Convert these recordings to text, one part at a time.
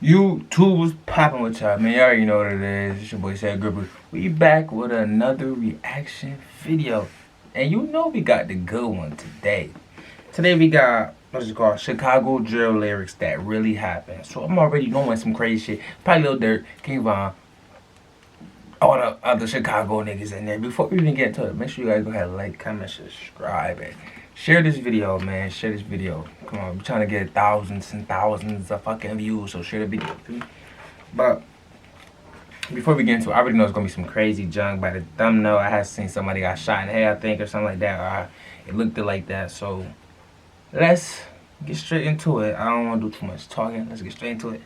YouTube was popping with y'all, man. You already know what it is. It's your boy Sad Gripper. We back with another reaction video. And you know we got the good one today. Today we got, what's it called? Chicago drill lyrics that really happened. So I'm already knowing some crazy shit. Probably Lil Durk, King Von, all the other Chicago niggas in there. Before we even get into it, make sure you guys go ahead and like, comment, subscribe, and share this video, man. Share this video. Come on, we're trying to get thousands and thousands of fucking views, so share the video. But before we get into it, I already know it's gonna be some crazy junk. By the thumbnail, I had seen somebody got shot in the head, I think, or something like that. Or it looked like that. So let's get straight into it. I don't want to do too much talking. Let's get straight into it.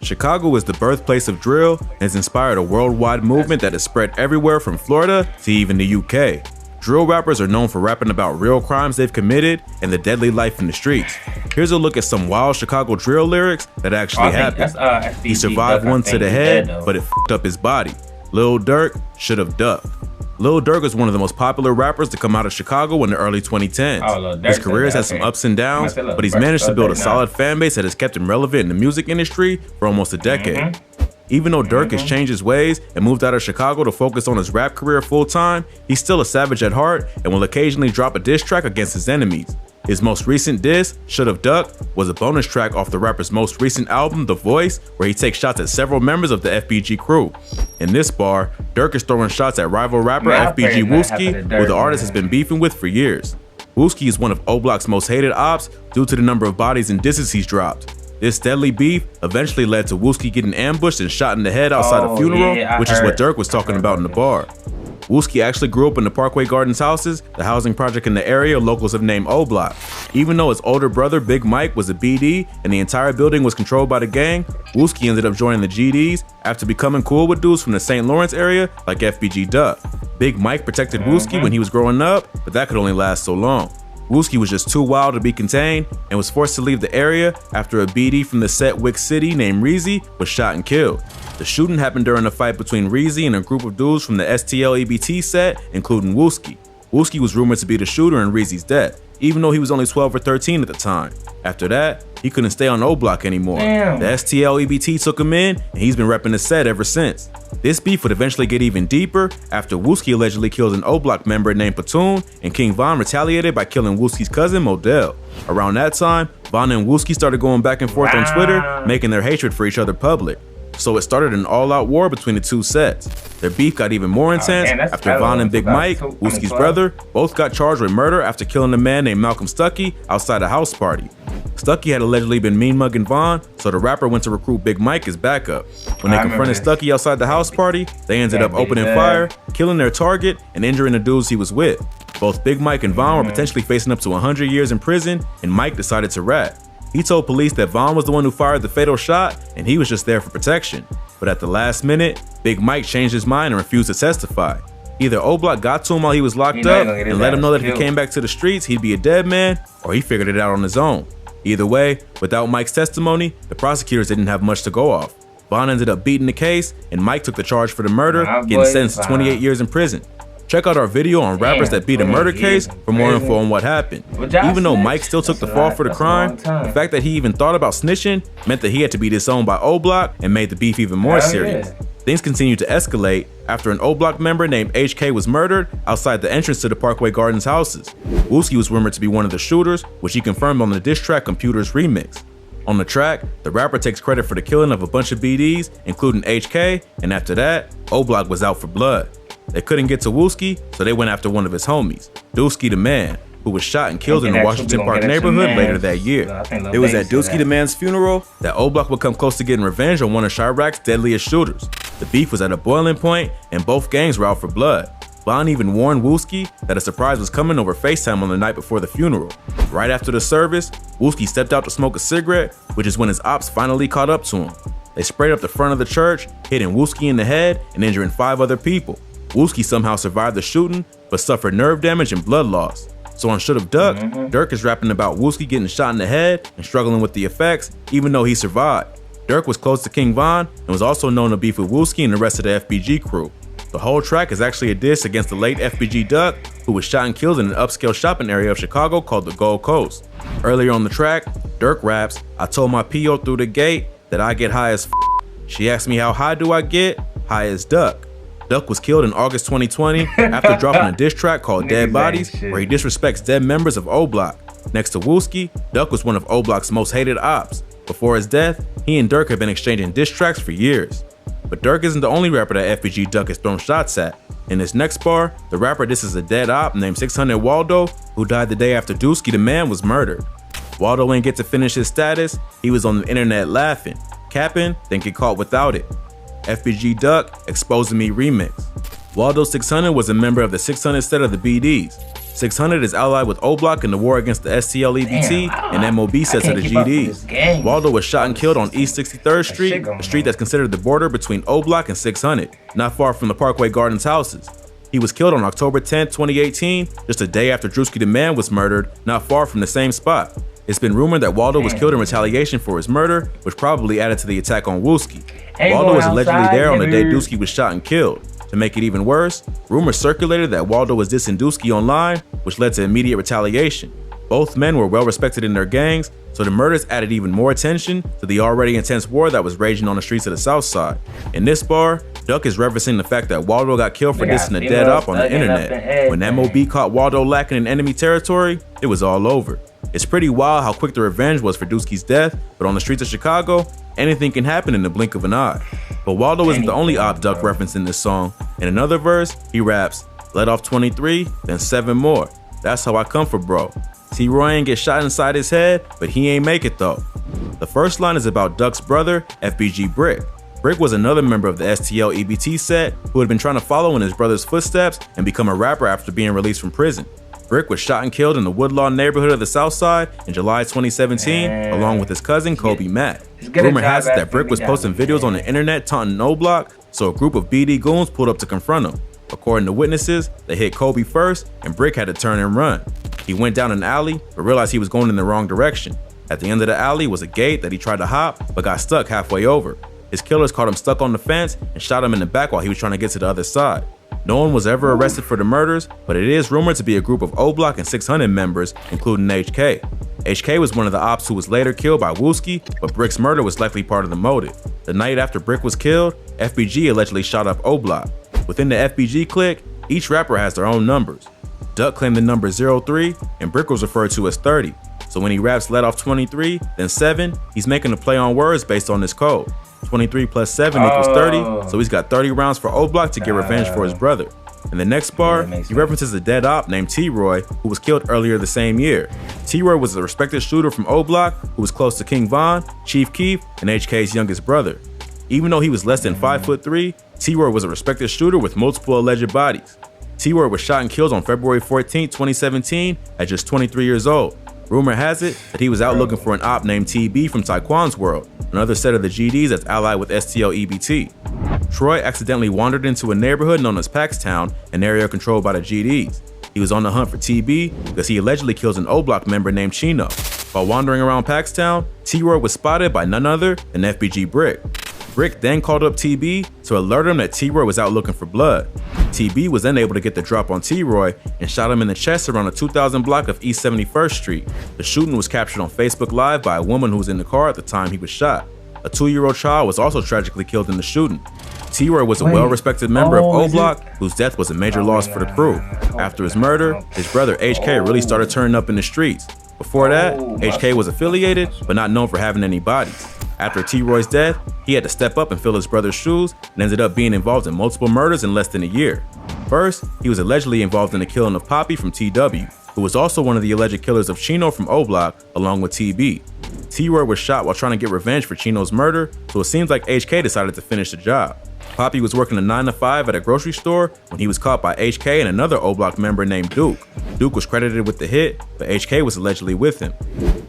Chicago is the birthplace of drill and has inspired a worldwide movement that has spread everywhere from Florida to even the UK. Drill rappers are known for rapping about real crimes they've committed and the deadly life in the streets. Here's a look at some wild Chicago drill lyrics that actually happened. He survived one to the head, but it fucked up his body. Lil Durk should have ducked. Lil Durk is one of the most popular rappers to come out of Chicago in the early 2010s. His career has had some ups and downs, but he's managed to build a solid fan base that has kept him relevant in the music industry for almost a decade. Even though Durk has changed his ways and moved out of Chicago to focus on his rap career full-time, he's still a savage at heart and will occasionally drop a diss track against his enemies. His most recent diss, Should Have Ducked, was a bonus track off the rapper's most recent album, The Voice, where he takes shots at several members of the FBG crew. In this bar, Durk is throwing shots at rival rapper FBG Wooski, who the artist has been beefing with for years. Wooski is one of O-Block's most hated ops due to the number of bodies and disses he's dropped. This deadly beef eventually led to Wooski getting ambushed and shot in the head outside a funeral, which is what Durk was talking about in the bar. Wooski actually grew up in the Parkway Gardens houses, the housing project in the area locals have named O-Block. Even though his older brother, Big Mike, was a BD and the entire building was controlled by the gang, Wooski ended up joining the GDs after becoming cool with dudes from the St. Lawrence area like FBG Duck. Big Mike protected Wooski when he was growing up, but that could only last so long. Wooski was just too wild to be contained and was forced to leave the area after a BD from the set Wick City named Reezy was shot and killed. The shooting happened during a fight between Reezy and a group of dudes from the STL EBT set, including Wooski. Wooski was rumored to be the shooter in Reezy's death, even though he was only 12 or 13 at the time. After that, he couldn't stay on O-Block anymore. The STL EBT took him in, and he's been repping the set ever since. This beef would eventually get even deeper after Wooski allegedly killed an O-Block member named Platoon, and King Von retaliated by killing Wooski's cousin Modell. Around that time, Von and Wooski started going back and forth on Twitter, making their hatred for each other public. So it started an all-out war between the two sets. Their beef got even more intense after Von and Big Mike, Wooski's brother, both got charged with murder after killing a man named Malcolm Stuckey outside a house party. Stuckey had allegedly been mean-mugging Von, so the rapper went to recruit Big Mike as backup. When they confronted Stuckey outside the house party, they ended up opening fire, killing their target, and injuring the dudes he was with. Both Big Mike and Von were potentially facing up to 100 years in prison, and Mike decided to rap. He told police that Von was the one who fired the fatal shot and he was just there for protection. But at the last minute, Big Mike changed his mind and refused to testify. Either O-Block got to him while he was locked up and let him know that if he came back to the streets, he'd be a dead man, or he figured it out on his own. Either way, without Mike's testimony, the prosecutors didn't have much to go off. Von ended up beating the case and Mike took the charge for the murder, getting sentenced to 28 years in prison. Check out our video on rappers that beat a murder case for more info on what happened. Even though Mike still took the fall for the crime, the fact that he even thought about snitching meant that he had to be disowned by O-Block and made the beef even more serious. Things continued to escalate after an O-Block member named HK was murdered outside the entrance to the Parkway Gardens houses. Wooski was rumored to be one of the shooters, which he confirmed on the diss track Computers remix. On the track, the rapper takes credit for the killing of a bunch of BDs, including HK, and after that, O-Block was out for blood. They couldn't get to Wooski, so they went after one of his homies, Dusky the Man, who was shot and killed in the Washington Park neighborhood later that year. It was at Dusky the Man's funeral that O-Block would come close to getting revenge on one of Chirac's deadliest shooters. The beef was at a boiling point, and both gangs were out for blood. Von even warned Wooski that a surprise was coming over FaceTime on the night before the funeral. Right after the service, Wooski stepped out to smoke a cigarette, which is when his ops finally caught up to him. They sprayed up the front of the church, hitting Wooski in the head and injuring 5 other people. Wooski somehow survived the shooting, but suffered nerve damage and blood loss. So on Should Have Ducked, Durk is rapping about Wooski getting shot in the head and struggling with the effects, even though he survived. Durk was close to King Von and was also known to beef with Wooski and the rest of the FBG crew. The whole track is actually a diss against the late FBG Duck, who was shot and killed in an upscale shopping area of Chicago called the Gold Coast. Earlier on the track, Durk raps, "I told my PO through the gate, that I get high as f. She asked me how high do I get? High as Duck. Duck was killed in August 2020 after dropping a diss track called Dead Bodies, where he disrespects dead members of O Block. Next to Wooski, Duck was one of O Block's most hated ops. Before his death, he and Durk had been exchanging diss tracks for years. But Durk isn't the only rapper that FBG Duck has thrown shots at. In this next bar, the rapper disses a dead op named 600 Waldo, who died the day after Dooski the Man was murdered. Waldo ain't get to finish his status, he was on the internet laughing, capping, then get caught without it. FBG Duck, Exposing Me remix. Waldo 600 was a member of the 600 set of the BDs. 600 is allied with O Block in the war against the STL EBT and MOB sets of the GDs. Waldo was shot and killed on East 63rd Street, a street that's considered the border between O Block and 600, not far from the Parkway Gardens houses. He was killed on October 10, 2018, just a day after Drewski the Man was murdered, not far from the same spot. It's been rumored that Waldo was killed in retaliation for his murder, which probably added to the attack on Wooski. Waldo was allegedly there on the day Dooski was shot and killed. To make it even worse, rumors circulated that Waldo was dissing Dooski online, which led to immediate retaliation. Both men were well respected in their gangs, so the murders added even more attention to the already intense war that was raging on the streets of the South Side. In this bar, Duck is referencing the fact that Waldo got killed for dissing a dead op on the internet. When MOB caught Waldo lacking in enemy territory, it was all over. It's pretty wild how quick the revenge was for Dooski's death, but on the streets of Chicago, anything can happen in the blink of an eye. But Waldo isn't the only op Duck referenced in this song. In another verse, he raps, "Let off 23, then 7 more. That's how I come for bro. T-Roy ain't get shot inside his head, but he ain't make it though." The first line is about Duck's brother, FBG Brick. Brick was another member of the STL EBT set who had been trying to follow in his brother's footsteps and become a rapper after being released from prison. Brick was shot and killed in the Woodlawn neighborhood of the South Side in July 2017, along with his cousin Kobe Matt. Rumor has it that Brick was posting videos on the internet taunting O Block, so a group of BD goons pulled up to confront him. According to witnesses, they hit Kobe first, and Brick had to turn and run. He went down an alley, but realized he was going in the wrong direction. At the end of the alley was a gate that he tried to hop, but got stuck halfway over. His killers caught him stuck on the fence and shot him in the back while he was trying to get to the other side. No one was ever arrested for the murders, but it is rumored to be a group of O Block and 600 members, including HK. HK was one of the ops who was later killed by Wooski, but Brick's murder was likely part of the motive. The night after Brick was killed, FBG allegedly shot up O Block. Within the FBG clique, each rapper has their own numbers. Duck claimed the number 03, and Brick was referred to as 30. So when he raps "Let off 23, then 7, he's making a play on words based on this code. 23 plus 7 equals 30, so he's got 30 rounds for O Block to get revenge for his brother. In the next bar, he references a dead op named T-Roy, who was killed earlier the same year. T-Roy was a respected shooter from O Block who was close to King Von, Chief Keef, and HK's youngest brother. Even though he was less than 5'3", T-Roy was a respected shooter with multiple alleged bodies. T-Roy was shot and killed on February 14, 2017 at just 23 years old. Rumor has it that he was out looking for an op named TB from Taekwon's World, another set of the GDs that's allied with STL EBT. Troy accidentally wandered into a neighborhood known as Paxtown, an area controlled by the GDs. He was on the hunt for TB because he allegedly kills an O Block member named Chino. While wandering around Paxtown, T-Roy was spotted by none other than FBG Brick. Brick then called up TB to alert him that T-Roy was out looking for blood. TB was then able to get the drop on T-Roy and shot him in the chest around the 2000 block of East 71st Street. The shooting was captured on Facebook Live by a woman who was in the car at the time he was shot. A 2-year-old child was also tragically killed in the shooting. T-Roy was a well-respected member of O Block, whose death was a major loss for the crew. After his murder, his brother HK really started turning up in the streets. Before that, HK was affiliated, but not known for having any bodies. After T-Roy's death, he had to step up and fill his brother's shoes and ended up being involved in multiple murders in less than a year. First, he was allegedly involved in the killing of Poppy from TW, who was also one of the alleged killers of Chino from O Block, along with TB. T-Roy was shot while trying to get revenge for Chino's murder, so it seems like HK decided to finish the job. Poppy was working a 9-to-5 at a grocery store when he was caught by HK and another O Block member named Duke. Duke was credited with the hit, but HK was allegedly with him.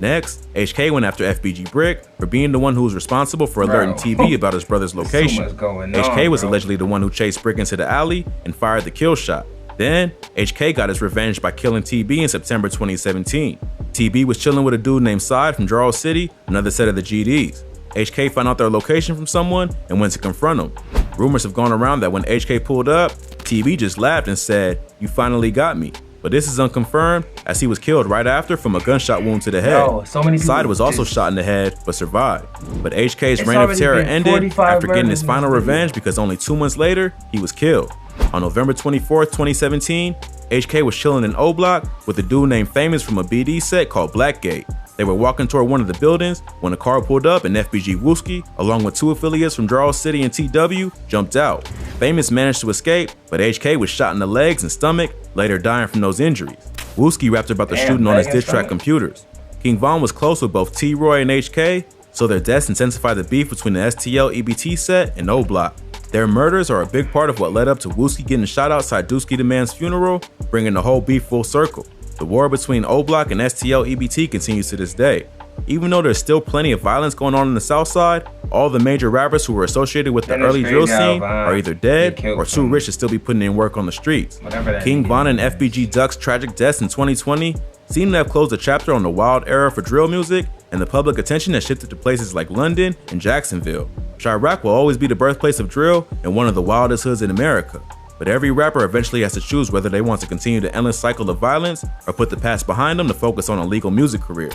Next, HK went after FBG Brick for being the one who was responsible for alerting TB about his brother's location. HK was allegedly the one who chased Brick into the alley and fired the kill shot. Then, HK got his revenge by killing TB in September 2017. TB was chilling with a dude named Side from Jarl City, another set of the GDs. HK found out their location from someone and went to confront them. Rumors have gone around that when HK pulled up, TB just laughed and said, "You finally got me." but this is unconfirmed as he was killed right after from a gunshot wound to the head. Yo, so many people Side was also shot in the head but survived. But HK's reign of terror ended 45 after getting his murders in final this video. revenge because only 2 months later, he was killed. On November 24th, 2017, HK was chilling in O-Block with a dude named Famous from a BD set called Blackgate. They were walking toward one of the buildings when a car pulled up and FBG Wooski, along with 2 affiliates from Draw City and TW, jumped out. Famous managed to escape, but HK was shot in the legs and stomach, later dying from those injuries. Wooski rapped about the shooting on his diss track Computers. King Von was close with both T-Roy and HK, so their deaths intensified the beef between the STL EBT set and O-Block. Their murders are a big part of what led up to Wooski getting shot outside Dusky the Man's funeral, bringing the whole beef full circle. The war between O-Block and STL EBT continues to this day. Even though there's still plenty of violence going on the south side, all the major rappers who were associated with the early drill scene are either dead or too rich to still be putting in work on the streets. King Von and FBG Duck's tragic deaths in 2020 seem to have closed a chapter on the wild era for drill music, and the public attention has shifted to places like London and Jacksonville. Chirac will always be the birthplace of drill and one of the wildest hoods in America. But every rapper eventually has to choose whether they want to continue the endless cycle of violence or put the past behind them to focus on a legal music career.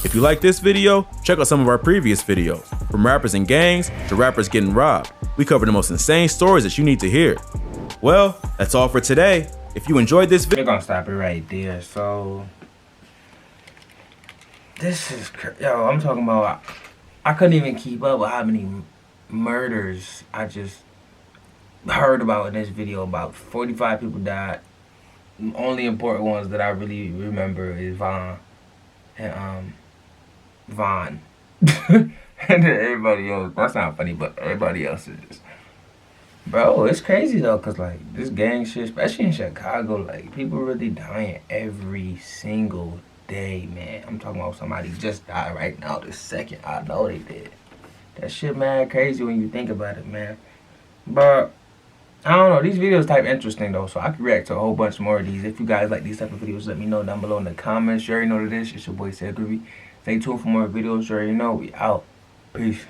If you like this video, check out some of our previous videos. From rappers and gangs to rappers getting robbed, we cover the most insane stories that you need to hear. Well, that's all for today. If you enjoyed this video, we're gonna stop it right there. So this is yo, I'm talking about, I couldn't even keep up with how many murders I just heard about in this video. About 45 people died. The only important ones that I really remember is Von and Von and then everybody else. That's not funny, but everybody else is just, bro, it's crazy though, cause like this gang shit, especially in Chicago, like people really dying every single day, man. I'm talking about somebody just died right now this second. I know they did. That shit mad crazy when you think about it, man. But I don't know, these videos type interesting though, so I can react to a whole bunch more of these. If you guys like these type of videos, let me know down below in the comments. You already know what it is. It's your boy Ced Groovy. Stay tuned for more videos. You already know we out. Peace.